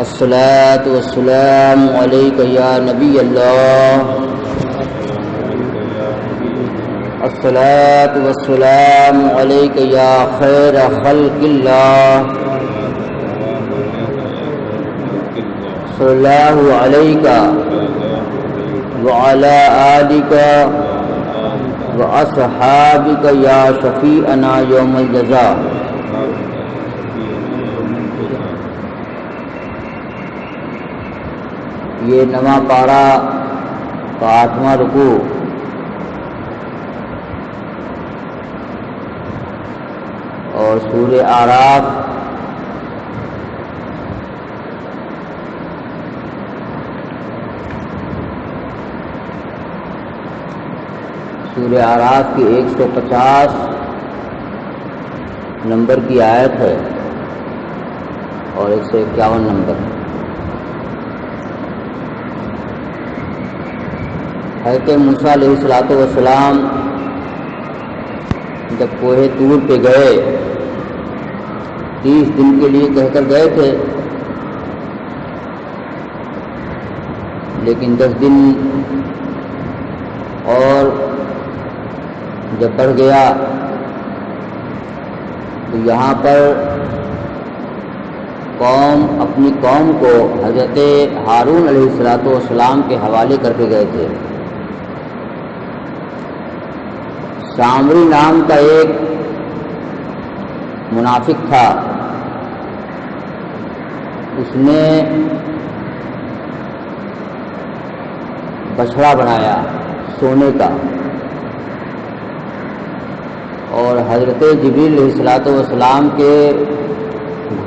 الصلاۃ والسلام علیک یا نبی اللہ، الصلاۃ والسلام علیک یا خیر خلق اللہ، صلی اللہ علیک وعلی آلک واصحابک یا شفیعنا یوم الجزاء۔ یہ نواں پارہ کا 8واں رکوع اور سورہ اعراف کی 150 نمبر کی آیت ہے اور 151 نمبر۔ حضرت موسیٰ علیہ السلام جب کوہ طور پہ گئے 30 دن کے لیے کہہ کر گئے تھے، لیکن 10 دن اور جب بڑھ گیا تو یہاں پر قوم اپنی قوم کو حضرت ہارون علیہ السلام کے حوالے کر کے گئے تھے۔ سامری نام کا ایک منافق تھا، اس نے بچھڑا بنایا سونے کا اور حضرت جبریل علیہ السلام کے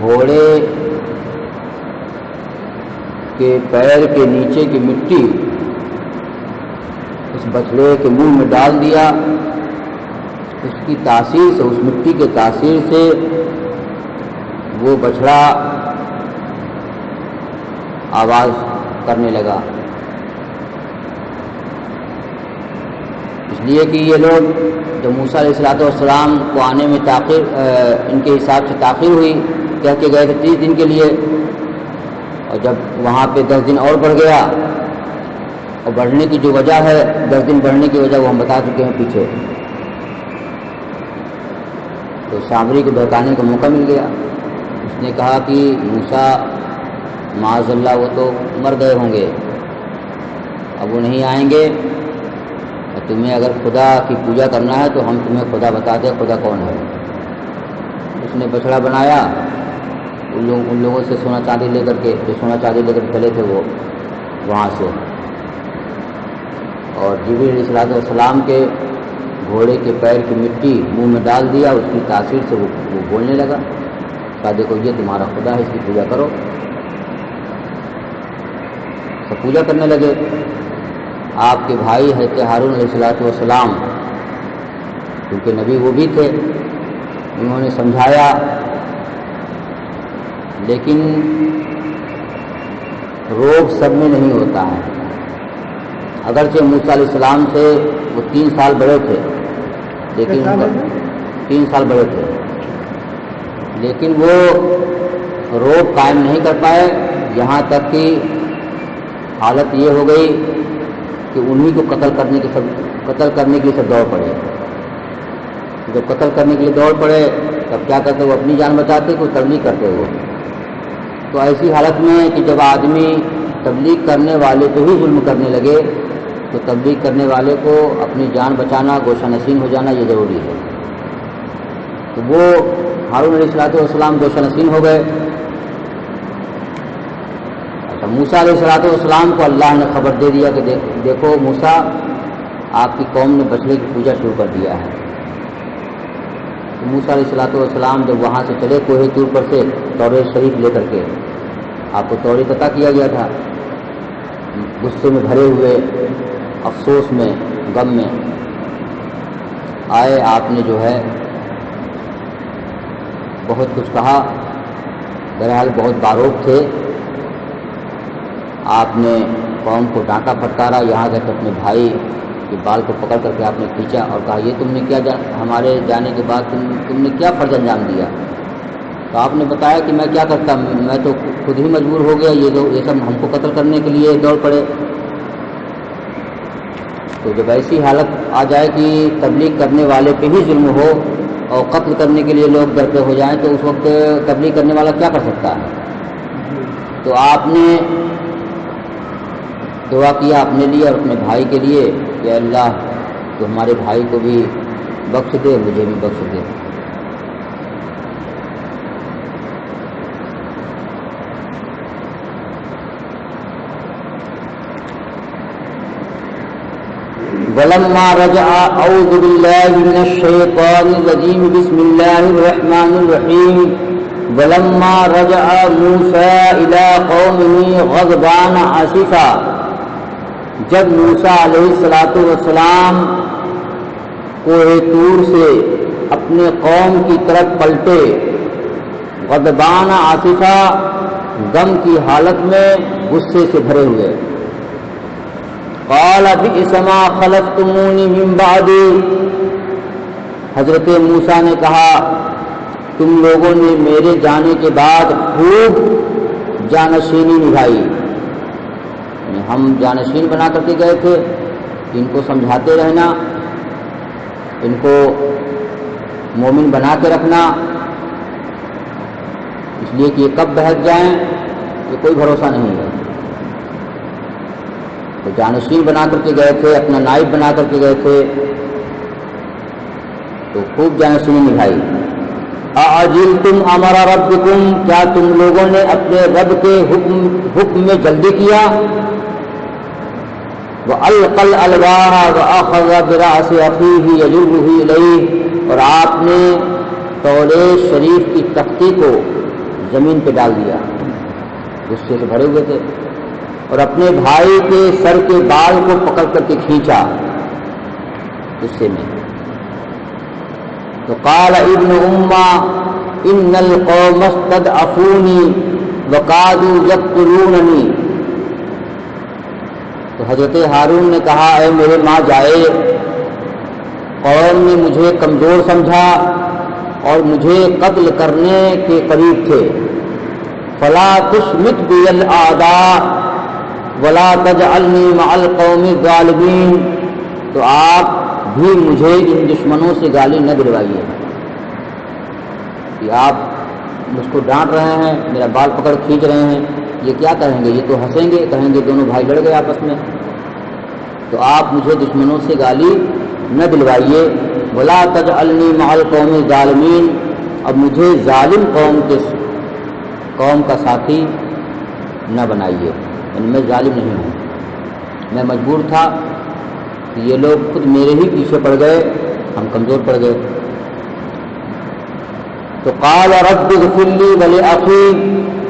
گھوڑے کے پیر کے نیچے کی مٹی اس بچھڑے کے منہ میں ڈال دیا۔ اس کی تاثیر سے، اس مٹی کے تاثیر سے وہ بچھڑا آواز کرنے لگا، اس لیے کہ یہ لوگ جب موسیٰ علیہ السلام کو آنے میں تاخیر، ان کے حساب سے تاخیر ہوئی، کہہ کے گئے تھے 30 دن کے لیے، اور جب وہاں پہ 10 دن اور بڑھ گیا، اور بڑھنے کی جو وجہ ہے 10 دن بڑھنے کی وجہ وہ ہم بتا چکے ہیں پیچھے، تو سامری کو بہکانے کا موقع مل گیا۔ اس نے کہا کہ موسیٰ معاذ اللہ وہ تو مر گئے ہوں گے، اب وہ نہیں آئیں گے، اور تمہیں اگر خدا کی پوجا کرنا ہے تو ہم تمہیں خدا بتا دیں خدا کون ہے۔ اس نے بچھڑا بنایا، ان لوگوں سے سونا چاندی لے کر کے، جو سونا چاندی لے کر چلے تھے وہ وہاں سے، اور جبریل علیہ السلام کے گھوڑے کے پیر کی مٹی منہ میں ڈال دیا، اس کی تاثیر سے وہ بولنے لگا، کہا دیکھو یہ تمہارا خدا ہے، اس کی پوجا کرو۔ سب پوجا کرنے لگے۔ آپ کے بھائی حضرت ہارون علیہ السلام، کیونکہ نبی وہ بھی تھے، انہوں نے سمجھایا، لیکن روب سب میں نہیں ہوتا ہے۔ اگرچہ موسیٰ علیہ السلام سے وہ 3 سال بڑے تھے، لیکن 3 سال بڑے تھے، لیکن وہ روب قائم نہیں کر پائے، یہاں تک کہ حالت یہ ہو گئی کہ انہی کو قتل کرنے کے لیے سب دوڑ پڑے۔ جب قتل کرنے کے لیے دوڑ پڑے تب کیا کرتے، وہ اپنی جان بچاتے، کوئی تبلیغ کرتے وہ۔ تو ایسی حالت میں کہ جب آدمی تبلیغ کرنے والے کو ہی ظلم کرنے لگے تو تبلیغ کرنے والے کو اپنی جان بچانا، گوشہ نشین ہو جانا یہ ضروری ہے۔ تو وہ ہارون علیہ السلام گوشہ نشین ہو گئے۔ اچھا، موسیٰ علیہ السلام کو اللہ نے خبر دے دیا کہ دیکھو موسیٰ، آپ کی قوم نے بچھڑے کی پوجا شروع کر دیا ہے۔ تو موسیٰ علیہ السلام جب وہاں سے چلے کوہ طور پر سے توریت شریف لے کر کے، آپ کو توریت عطا کیا گیا تھا، غصے میں بھرے ہوئے، افسوس میں، غم میں آئے، آپ نے جو ہے بہت کچھ کہا، بہرحال بہت باروک تھے، آپ نے قوم کو ڈانٹا پھٹکارا، یہاں تک اپنے بھائی کے بال کو پکڑ کر کے آپ نے کھینچا اور کہا یہ تم نے کیا ہمارے جانے کے بعد تم نے کیا فرض انجام دیا، تو آپ نے بتایا کہ میں کیا کرتا، میں تو خود ہی مجبور ہو گیا، یہ لوگ یہ سب ہم کو قتل کرنے کے لیے دوڑ پڑے۔ تو جب ایسی حالت آ جائے کہ تبلیغ کرنے والے پہ ہی ظلم ہو اور قتل کرنے کے لیے لوگ ڈرتے ہو جائیں، تو اس وقت تبلیغ کرنے والا کیا کر سکتا ہے؟ تو آپ نے دعا کیا اپنے لیے اور اپنے بھائی کے لیے کہ اللہ تو ہمارے بھائی کو بھی بخش دے، مجھے بھی بخش دے۔ ولما رجع اعوذ بالله من الشيطان الرجيم بسم الله الرحمن الرحيم ولما رجع موسى الى قومه غضبان اسفا، جب موسیٰ علیہ السلام کوہ طور سے اپنے قوم کی طرف پلٹے، غضبان آصفا، غم کی حالت میں، غصے سے بھرے ہوئے، قال بئس ما خلفتمونی من بعدی، حضرت موسیٰ نے کہا تم لوگوں نے میرے جانے کے بعد خوب جانشینی نبھائی، ہم جانشین بنا کر کے گئے تھے، ان کو سمجھاتے رہنا، ان کو مومن بنا کے رکھنا، اس لیے کہ یہ کب بہک جائیں یہ کوئی بھروسہ نہیں ہے۔ تو جانشین بنا کر کے گئے تھے، اپنا نائب بنا کر کے گئے تھے، تو خوب جانشینی نبھائی۔ اعجلتم امر ربکم، کیا تم لوگوں نے اپنے رب کے حکم میں جلدی کیا؟ وَأَلْقَى الْأَلْوَاحَ وَأَخَذَ بِرَأْسِ أَخِيهِ يَجُرُّهُ إِلَيْهِ، اور آپ نے توریت شریف کی تختی کو زمین پہ ڈال دیا، غصے سے بھرے ہوئے تھے، اور اپنے بھائی کے سر کے بال کو پکڑ کر کے کھینچا غصے میں۔ تو قال ابن امّا ان القوم استضعفونی وقادوا یقتلوننی، تو حضرت ہارون نے کہا اے میرے ماں جائے، قوم نے مجھے کمزور سمجھا اور مجھے قتل کرنے کے قریب تھے، فلا تشمت بی الاعداء ولا تجعلنی مع القوم الظالمین، تو آپ بھی مجھے ان دشمنوں سے گالی نہ دلوائیے کہ آپ مجھ کو ڈانٹ رہے ہیں، میرا بال پکڑ کھینچ رہے ہیں، یہ کیا کہیں گے؟ یہ تو ہنسیں گے، کہیں گے دونوں بھائی لڑ گئے آپس میں، تو آپ مجھے دشمنوں سے گالی نہ دلوائیے، ولا تجعلنی مع القوم الظالمین، اب مجھے ظالم قوم کا ساتھی نہ بنائیے، یعنی میں ظالم نہیں ہوں، میں مجبور تھا کہ یہ لوگ خود میرے ہی پیچھے پڑ گئے، ہم کمزور پڑ گئے۔ تو قال رب اغفر لی ولأخی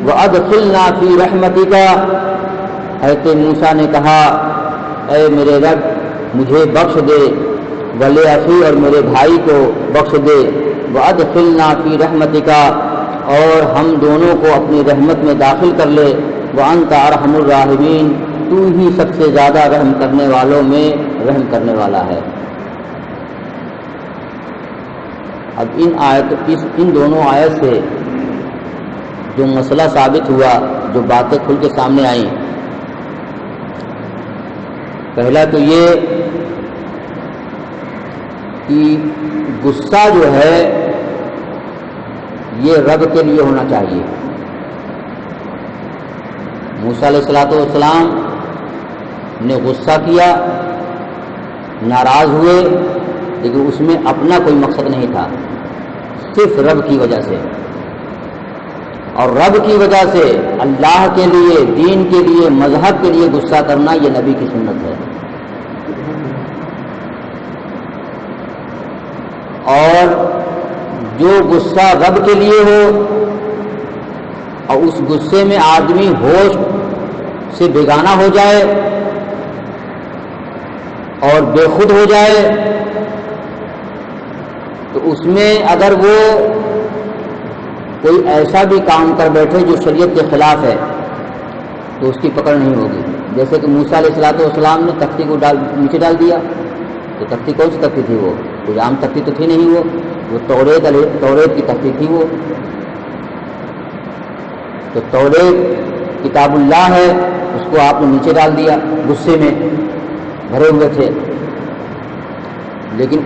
وادخلنا فی رحمتک، حضرت موسیٰ نے کہا اے میرے رب مجھے بخش دے، ولأخی اور میرے بھائی کو بخش دے، وادخلنا فی رحمتک اور ہم دونوں کو اپنی رحمت میں داخل کر لے، وانت ارحم الراحمین، تو ہی سب سے زیادہ رحم کرنے والوں میں رحم کرنے والا ہے۔ اب ان دونوں آیت سے جو مسئلہ ثابت ہوا، جو باتیں کھل کے سامنے آئیں، پہلا تو یہ کہ غصہ جو ہے یہ رب کے لیے ہونا چاہیے۔ موسیٰ علیہ السلام نے غصہ کیا، ناراض ہوئے، لیکن اس میں اپنا کوئی مقصد نہیں تھا، صرف رب کی وجہ سے، اور رب کی وجہ سے اللہ کے لیے، دین کے لیے، مذہب کے لیے غصہ کرنا یہ نبی کی سنت ہے۔ اور جو غصہ رب کے لیے ہو اور اس غصے میں آدمی ہوش سے بیگانہ ہو جائے اور بے خود ہو جائے، تو اس میں اگر وہ کوئی ایسا بھی کام کر بیٹھے جو شریعت کے خلاف ہے تو اس کی پکڑ نہیں ہوگی۔ جیسے کہ موسیٰ علیہ السلام نے تختی کو نیچے ڈال دیا، تو تختی کون سی تختی تھی؟ وہ کوئی عام تختی تو تھی نہیں، وہ توریت کی تختی تھی وہ، تو توریت کتاب اللہ ہے، اس کو آپ نے نیچے ڈال دیا، غصے میں بھرے ہوئے تھے، لیکن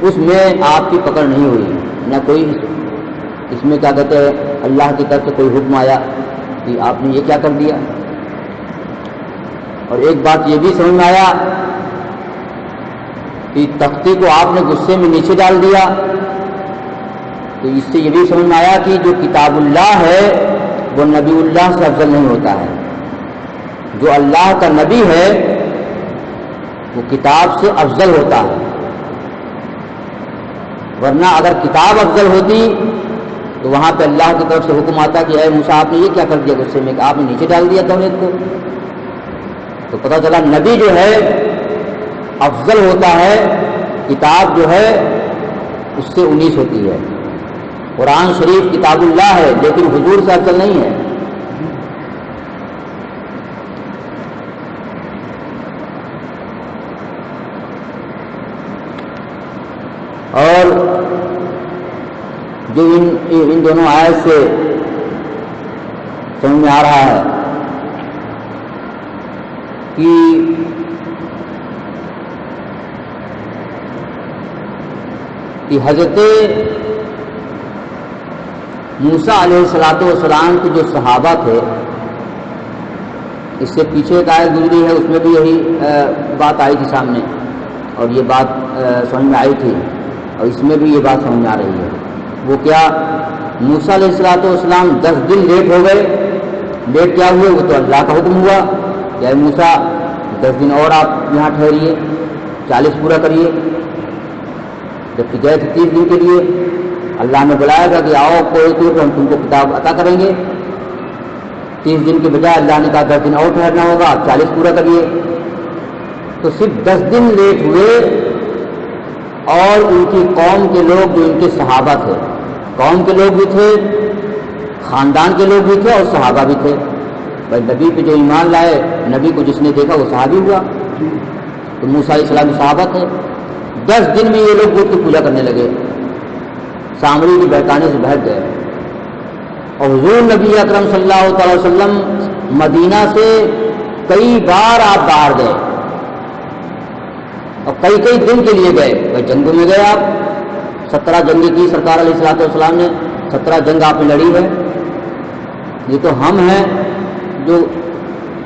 اس میں آپ کی پکڑ نہیں ہوئی، نہ کوئی اس میں کیا کہتے ہیں اللہ کی طرف سے کوئی حکم آیا کہ آپ نے یہ کیا کر دیا۔ اور ایک بات یہ بھی سمجھ میں آیا کہ تختی کو آپ نے غصے میں نیچے ڈال دیا، تو اس سے یہ بھی سمجھ میں آیا کہ جو کتاب اللہ ہے وہ نبی اللہ سے افضل نہیں ہوتا ہے، جو اللہ کا نبی ہے وہ کتاب سے افضل ہوتا ہے، ورنہ اگر کتاب افضل ہوتی تو وہاں پہ اللہ کی طرف سے حکم آتا کہ اے موسیٰ آپ نے یہ کیا کر دیا غصے میں کہ آپ نے نیچے ڈال دیا توریت کو۔ تو پتہ چلا نبی جو ہے افضل ہوتا ہے، کتاب جو ہے اس سے 19 ہوتی ہے۔ قرآن شریف کتاب اللہ ہے لیکن حضور سے افضل نہیں ہے۔ اور جو ان دونوں آیت سے سمجھ میں آ رہا ہے کہ حضرت موسیٰ علیہ السلام کے جو صحابہ تھے، اس سے پیچھے ایک آیت گزری ہے، اس میں بھی یہی بات آئی تھی سامنے، اور یہ بات سمجھ میں آئی تھی، اور اس میں بھی یہ بات سمجھ میں آ رہی ہے۔ وہ کیا؟ موسیٰ علیہ السلام 10 دن لیٹ ہو گئے، لیٹ کیا ہوئے؟ وہ تو اللہ کا حکم ہوا کہ اے موسیٰ 10 دن اور آپ یہاں ٹھہریے، 40 پورا کریے، جب کہ گئے تھے 30 دن کے لیے، اللہ نے بلایا تھا کہ آؤ کوئی تو ہم تم کو کتاب عطا کریں گے، 30 دن کے بجائے اللہ نے کہا 10 دن اور ٹھہرنا ہوگا، آپ 40 پورا کریے۔ تو صرف 10 دن لیٹ ہوئے، اور ان کی قوم کے لوگ جو ان کے صحابہ تھے، قوم کے لوگ بھی تھے، خاندان کے لوگ بھی تھے، اور صحابہ بھی تھے۔ بھائی نبی پہ جو ایمان لائے، نبی کو جس نے دیکھا وہ صحابی ہوا، تو موسیٰ علیہ السلام صحابہ تھے۔ 10 دن میں یہ لوگ بت کی پوجا کرنے لگے، سامری کی بہکانے سے بہک گئے، اور حضور نبی اکرم صلی اللہ تعالی وسلم مدینہ سے کئی بار آپ باہر گئے، اور کئی دن کے لیے گئے، بھائی جنگوں میں گئے آپ، 17 جنگیں کی سرکار علیہ السلام نے، 17 جنگ آپ نے لڑی ہے۔ یہ تو ہم ہیں جو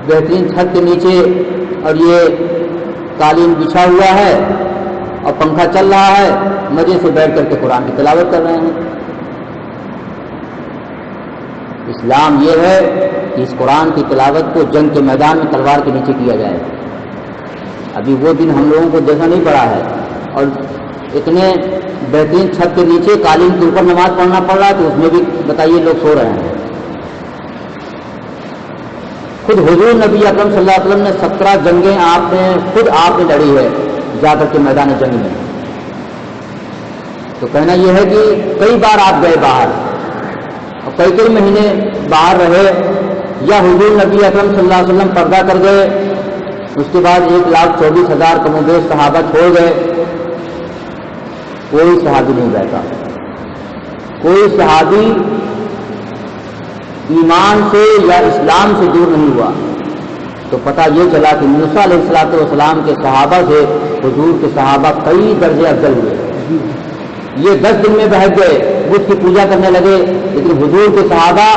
بہترین چھت کے نیچے اور یہ قالین بچھا ہوا ہے اور پنکھا چل رہا ہے، مزے سے بیٹھ کر کے قرآن کی تلاوت کر رہے ہیں۔ اسلام یہ ہے کہ اس قرآن کی تلاوت کو جنگ کے میدان میں تلوار کے نیچے کیا جائے۔ ابھی وہ دن ہم لوگوں کو دیکھا نہیں پڑا ہے، اور اتنے بہترین چھت کے نیچے قالین کے اوپر نماز پڑھنا پڑ رہا ہے، تو اس میں بھی بتائیے لوگ سو رہے ہیں۔ خود حضور نبی اکرم صلی اللہ علیہ وسلم نے 17 جنگیں آپ نے لڑی ہے جا کر کے میدان جنگ میں۔ تو کہنا یہ ہے کہ کئی بار آپ گئے باہر، اور کئی مہینے باہر رہے، یا حضور نبی اکرم صلی اللہ علیہ وسلم پردہ کر گئے، اس کے بعد 1,24,000 کم و بیش صحابہ چھوڑ گئے، کوئی صحابی نہیں بیٹھا، کوئی صحابی ایمان سے یا اسلام سے دور نہیں ہوا۔ تو پتہ یہ چلا کہ موسیٰ علیہ السلام کے صحابہ سے حضور کے صحابہ کئی درجے افضل ہوئے۔ یہ 10 دن میں بہک گئے، بت کی پوجا کرنے لگے، لیکن حضور کے صحابہ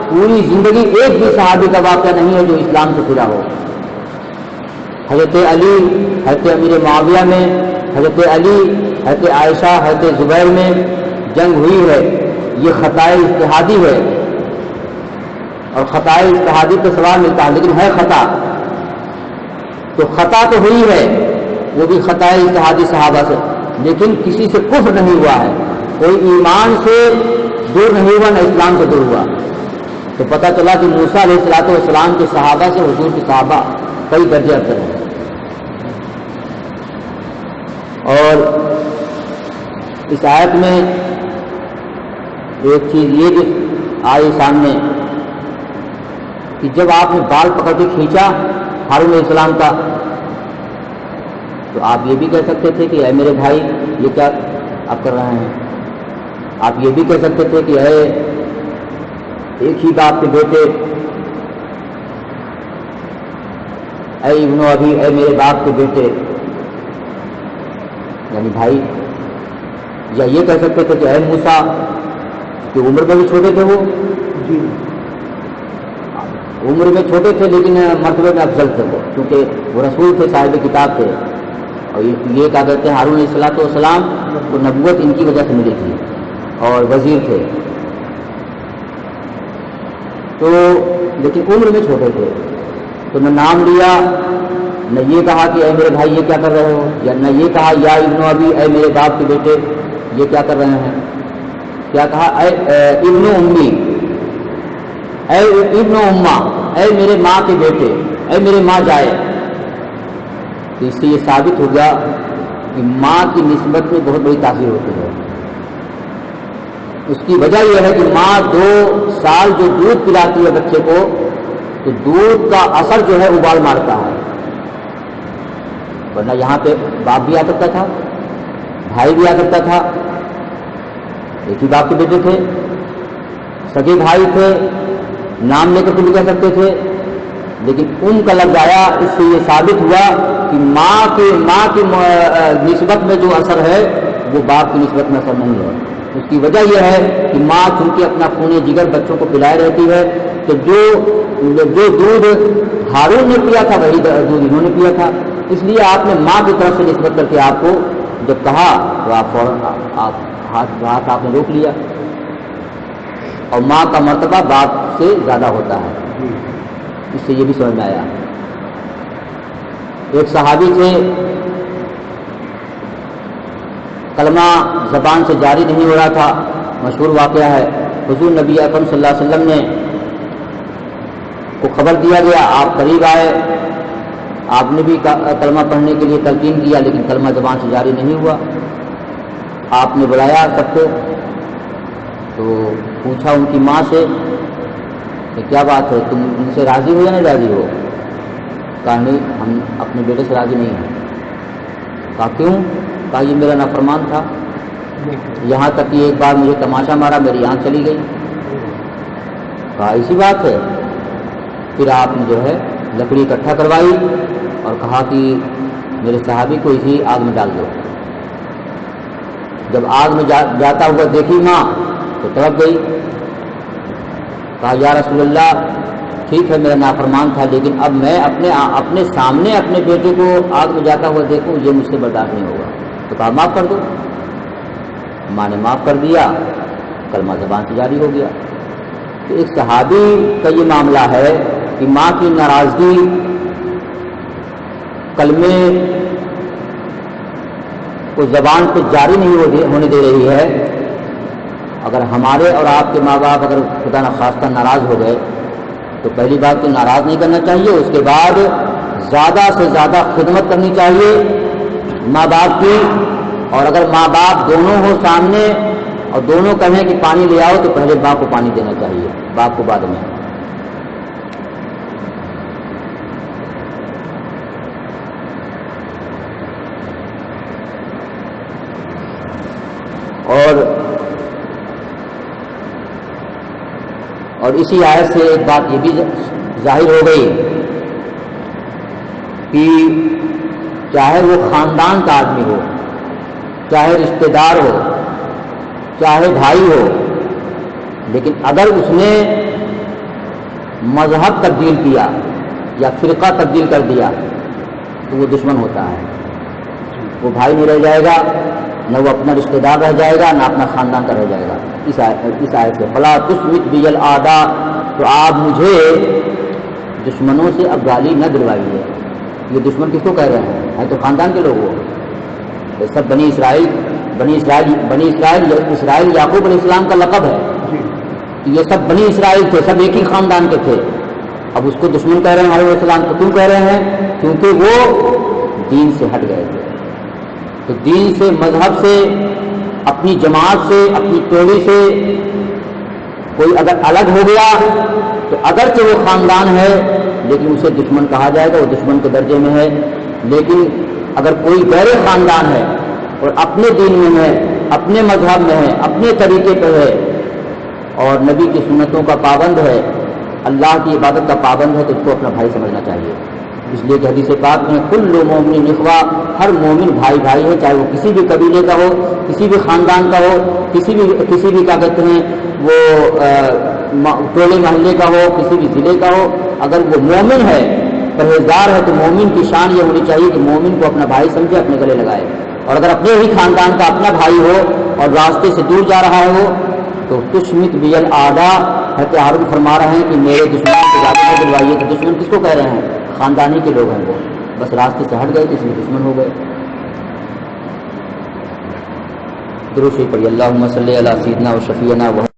پوری زندگی ایک بھی صحابی کا واقعہ نہیں ہے جو اسلام سے پھرا ہو۔ حضرت علی، حضرت امیر معاویہ میں، حضرت علی، حضرت عائشہ، حضرت زبیر میں جنگ ہوئی ہے، یہ خطائے اجتہادی ہے، اور خطائے اجتہادی پہ سوال ملتا ہے، لیکن ہے خطا، تو خطا تو ہوئی ہے، وہ بھی خطائے اجتہادی صحابہ سے، لیکن کسی سے کفر نہیں ہوا ہے، کوئی ایمان سے دور نہیں ہوا، نہ اسلام سے دور ہوا۔ تو پتہ چلا کہ موسیٰ علیہ السلام کے صحابہ سے حضور کے صحابہ کئی درجے افضل ہیں۔ اور اس آیت میں ایک چیز یہ بھی آئی سامنے کہ جب آپ نے بال پکڑ کے کھینچا ہارون علیہ السلام کا، تو آپ یہ بھی کہہ سکتے تھے کہ اے میرے بھائی یہ کیا آپ کر رہے ہیں، آپ یہ بھی کہہ سکتے تھے کہ اے ایک ہی باپ کے بیٹے، اے ابن ابی، اے میرے باپ کے بیٹے، یعنی بھائی، یا یہ کہہ سکتے تھے کہ اے موسیٰ، کہ عمر میں بھی چھوٹے تھے، وہ جی عمر میں چھوٹے تھے لیکن مرتبے میں افضل تھے وہ، کیونکہ وہ رسول تھے، صاحب کتاب تھے، اور یہ کیا کہتے ہیں ہارون علیہ السلام کو نبوت ان کی وجہ سے ملی تھی اور وزیر تھے، تو لیکن عمر میں چھوٹے تھے، تو نہ نام لیا، نہ یہ کہا کہ اے میرے بھائی یہ کیا کر رہے ہو، یا نہ یہ کہا یا ابن ابی، اے میرے باپ کے بیٹے یہ کیا کر رہے ہیں، کیا کہا اے ابن امی، اے ابن اماں، اے میرے ماں کے بیٹے، اے میرے ماں جائے۔ تو اس سے یہ ثابت ہو گیا کہ ماں کی نسبت میں بہت بڑی تاثیر ہوتی ہے۔ اس کی وجہ یہ ہے کہ ماں 2 سال جو دودھ پلاتی ہے بچے کو، تو دودھ کا اثر جو ہے ابال مارتا ہے، ورنہ یہاں پہ باپ بھی آ سکتا تھا، بھائی بھی آ سکتا تھا، ایک ہی باپ کے بیٹے تھے، سگے بھائی تھے، نام لے کر کے بھی کہہ سکتے تھے، لیکن کا لفظ آیا، اس سے یہ ثابت ہوا کہ ماں کی نسبت میں جو اثر ہے وہ باپ کی نسبت میں اثر نہیں ہے۔ اس کی وجہ یہ ہے کہ ماں چونکہ اپنا خون جگر بچوں کو پلائے رہتی ہے، تو جو دودھ ہارون نے پیا تھا وہی دودھ انہوں نے پیا تھا، اس لیے آپ نے ماں کی طرف سے نسبت کر کے آپ کو جب کہا تو آپ فوراً ہاتھ آپ نے روک لیا، اور ماں کا مرتبہ باپ سے زیادہ ہوتا ہے، اس سے یہ بھی سمجھ میں آیا۔ ایک صحابی تھے، کلمہ زبان سے جاری نہیں ہو رہا تھا، مشہور واقعہ ہے، حضور نبی اکرم صلی اللہ علیہ وسلم نے کو خبر دیا گیا، آپ قریب آئے، آپ نے بھی کلمہ پڑھنے کے لیے تلقین کیا، لیکن کلمہ زبان سے جاری نہیں ہوا۔ آپ نے بلایا سب کو، تو پوچھا ان کی ماں سے کہ کیا بات ہے، تم ان سے راضی ہو یا نہیں راضی ہو؟ کہا نہیں، ہم اپنے بیٹے سے راضی نہیں ہیں۔ کہا کیوں؟ کہا یہ میرا نافرمان تھا، یہاں تک کہ ایک بار مجھے تماشا مارا، میری آنکھ چلی گئی۔ کہا ایسی بات ہے؟ پھر آپ نے جو ہے لکڑی اکٹھا کروائی اور کہا کہ میرے صحابی کو اسی آگ میں ڈال دو۔ جب آگ میں جاتا ہوا دیکھی ماں تو تڑپ گئی، کہا یا رسول اللہ، ٹھیک ہے میرا نافرمان تھا، لیکن اب میں اپنے سامنے اپنے بیٹے کو آگ میں جاتا ہوا دیکھوں، یہ مجھ سے برداشت نہیں ہوگا۔ تو کہا معاف کر دو۔ ماں نے معاف کر دیا، کلمہ زبان سے جاری ہو گیا۔ تو ایک صحابی کا یہ معاملہ ہے کہ ماں کی ناراضگی کلمے کو زبان پہ جاری نہیں ہونے دے رہی ہے۔ اگر ہمارے اور آپ کے ماں باپ اگر خدا نخواستہ ناراض ہو گئے تو پہلی بات تو ناراض نہیں کرنا چاہیے، اس کے بعد زیادہ سے زیادہ خدمت کرنی چاہیے ماں باپ کی، اور اگر ماں باپ دونوں ہو سامنے اور دونوں کہیں کہ پانی لے آؤ تو پہلے باپ کو پانی دینا چاہیے، باپ کو بعد میں۔ اور اسی آیت سے ایک بات یہ بھی ظاہر ہو گئی کہ چاہے وہ خاندان کا آدمی ہو، چاہے رشتہ دار ہو، چاہے بھائی ہو، لیکن اگر اس نے مذہب تبدیل کیا یا فرقہ تبدیل کر دیا تو وہ دشمن ہوتا ہے، وہ بھائی نہیں رہ جائے گا، نہ وہ اپنا رشتہ دار رہ جائے گا، نہ اپنا خاندان کا رہ جائے گا۔ اس آیت سے فلا تسمت بی الاعداء، تو آپ مجھے دشمنوں سے اب گالی نہ دلوائیے۔ یہ دشمن کس کو کہہ رہے ہیں؟ ہے تو خاندان کے لوگ ہو، یہ سب بنی اسرائیل یعقوب علیہ السلام کا لقب ہے، یہ سب بنی اسرائیل تھے، سب ایک ہی خاندان کے تھے۔ اب اس کو دشمن کہہ رہے ہیں علیہ السلام کو، کیوں کہہ رہے ہیں؟ کیونکہ وہ دین سے ہٹ گئے تھے۔ تو دین سے، مذہب سے، اپنی جماعت سے، اپنی ٹولی سے کوئی اگر الگ ہو گیا تو اگرچہ وہ خاندان ہے لیکن اسے دشمن کہا جائے گا، وہ دشمن کے درجے میں ہے۔ لیکن اگر کوئی غیر خاندان ہے اور اپنے دین میں ہے، اپنے مذہب میں ہے، اپنے طریقے پہ ہے، اور نبی کی سنتوں کا پابند ہے، اللہ کی عبادت کا پابند ہے، تو اس کو اپنا بھائی سمجھنا چاہیے۔ اس لیے کہ حدیث پاک میں کل مومن اخوا، ہر مومن بھائی بھائی ہے، چاہے وہ کسی بھی قبیلے کا ہو، کسی بھی خاندان کا ہو، کسی بھی کیا کہتے ہیں وہ ٹولے محلے کا ہو، کسی بھی ضلع کا ہو، اگر وہ مومن ہے، پرہیزگار ہے، تو مومن کی شان یہ ہونی چاہیے کہ مومن کو اپنا بھائی سمجھے، اپنے گلے لگائے۔ اور اگر اپنے ہی خاندان کا اپنا بھائی ہو اور راستے سے دور جا رہا ہے وہ، تو تشمت بیل آڈا، حضرت ہارون فرما رہے ہیں کہ میرے دشمن کو اجازت نہ دلوائیے۔ تو دشمن کس کو کہہ رہے ہیں؟ خاندانی کے لوگ ہیں، وہ بس راستے سے ہٹ گئے تو اس میں دشمن ہو گئے۔ درود شریف پڑھیے، اللہم صلی علی سیدنا و شفیعنا